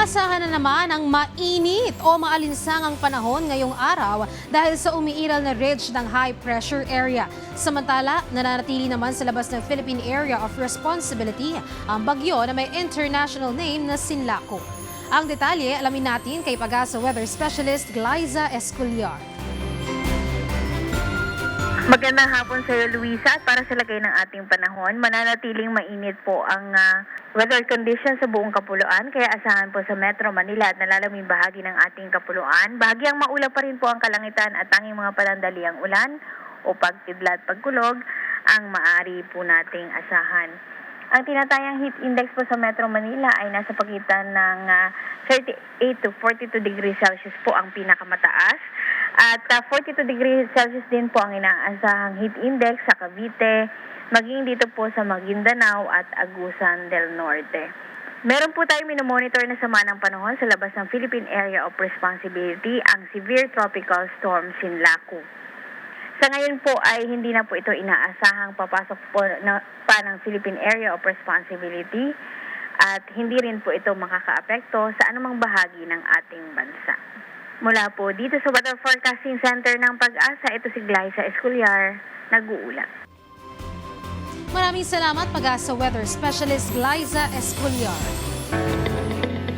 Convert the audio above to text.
Inaasahan na naman ang mainit o maalinsangang panahon ngayong araw dahil sa umiiral na ridge ng high pressure area. Samantala, nananatili naman sa labas ng Philippine Area of Responsibility ang bagyo na may international name na Sinlaku. Ang detalye alamin natin kay Pag-asa Weather Specialist Glyza Esculiar. Magandang hapon sa iyo, Luisa. At para sa lagay ng ating panahon, mananatiling mainit po ang weather conditions sa buong Kapuluan. Kaya asahan po sa Metro Manila at nalalaming bahagi ng ating Kapuluan. Bahagyang maulap pa rin po ang kalangitan at tanging mga panandaliang ulan o pagtibla at pagkulog ang maaari po nating asahan. Ang tinatayang heat index po sa Metro Manila ay nasa pagitan ng 38 to 42 degrees Celsius po ang pinakamataas. At 42 degrees Celsius din po ang inaasahang heat index sa Cavite, maging dito po sa Maguindanao at Agusan del Norte. Meron po tayong minomonitor na sama ng panahon sa labas ng Philippine Area of Responsibility, ang Severe Tropical Storm Sinlaku. Sa ngayon po ay hindi na po ito inaasahang papasok po pa ng Philippine Area of Responsibility at hindi rin po ito makakaapekto sa anumang bahagi ng ating bansa. Mula po dito sa Weather Forecasting Center ng Pag-asa, ito si Glyza Esculiar, nag-uulat. Maraming salamat Pag-asa Weather Specialist Glyza Esculiar.